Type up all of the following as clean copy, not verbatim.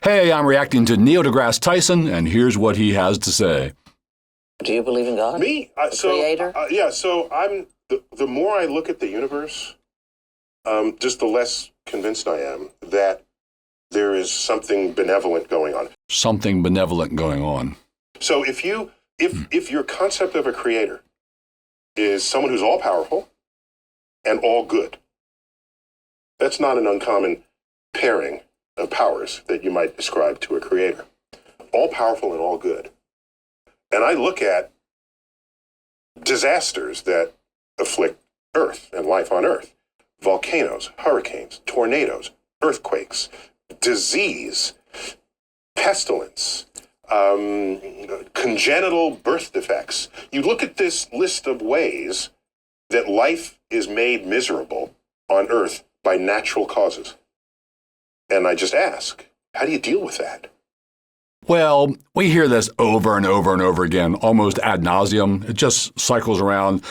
Hey, I'm reacting to Neil DeGrasse Tyson, and here's what he has to say. Do you believe in God? Me? Creator? So I'm, the more I look at the universe, just the less convinced I am that there is something benevolent going on. Something benevolent going on. So if your concept of a creator is someone who's all powerful and all good, that's not an uncommon pairing of powers that you might ascribe to a creator. All powerful and all good. And I look at disasters that afflict Earth and life on Earth. Volcanoes, hurricanes, tornadoes, earthquakes, disease, pestilence, congenital birth defects. You look at this list of ways that life is made miserable on Earth by natural causes. And I just ask, how do you deal with that? Well, we hear this over and over and over again, almost ad nauseum. It just cycles around.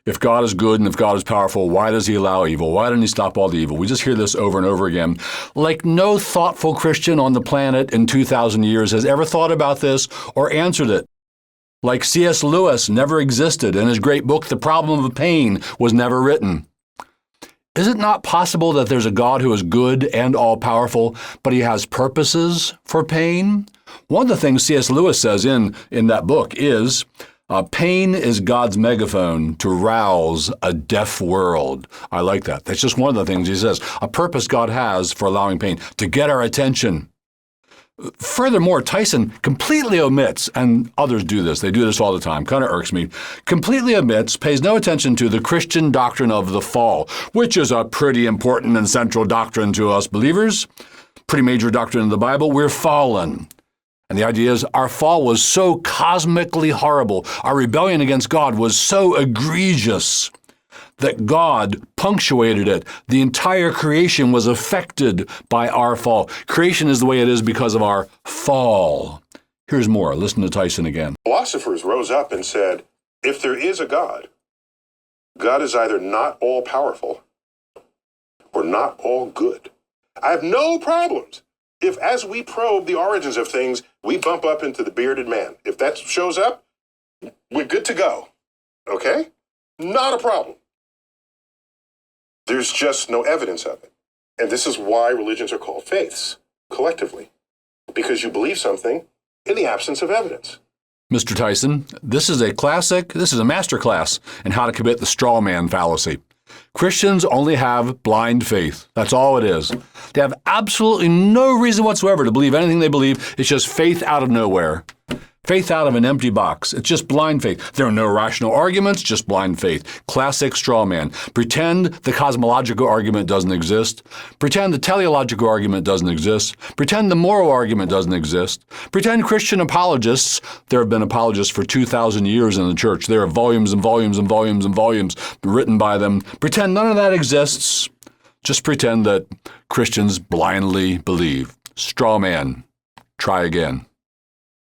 If God is good and if God is powerful, why does he allow evil? Why didn't he stop all the evil? We just hear this over and over again. Like no thoughtful Christian on the planet in 2,000 years has ever thought about this or answered it. Like C.S. Lewis never existed, and his great book, The Problem of Pain, was never written. Is it not possible that there's a God who is good and all-powerful, but he has purposes for pain? One of the things C.S. Lewis says in that book is, pain is God's megaphone to rouse a deaf world. I like that. That's just one of the things he says. A purpose God has for allowing pain, to get our attention. Furthermore, Tyson completely omits, and others do this, they do this all the time, kind of irks me, completely omits, pays no attention to the Christian doctrine of the fall, which is a pretty important and central doctrine to us believers, pretty major doctrine in the Bible. We're fallen. And the idea is our fall was so cosmically horrible, our rebellion against God was so egregious that God punctuated it. The entire creation was affected by our fall. Creation is the way it is because of our fall. Here's more. Listen to Tyson again. Philosophers rose up and said, if there is a God, God is either not all powerful or not all good. I have no problems if, as we probe the origins of things, we bump up into the bearded man. If that shows up, we're good to go. Okay? Not a problem. There's just no evidence of it. And this is why religions are called faiths, collectively, because you believe something in the absence of evidence. Mr. Tyson, this is a master class in how to commit the straw man fallacy. Christians only have blind faith. That's all it is. They have absolutely no reason whatsoever to believe anything they believe. It's just faith out of nowhere. Faith out of an empty box. It's just blind faith. There are no rational arguments, just blind faith. Classic straw man. Pretend the cosmological argument doesn't exist. Pretend the teleological argument doesn't exist. Pretend the moral argument doesn't exist. Pretend Christian apologists, there have been apologists for 2,000 years in the church. There are volumes and volumes and volumes and volumes written by them. Pretend none of that exists. Just pretend that Christians blindly believe. Straw man. Try again.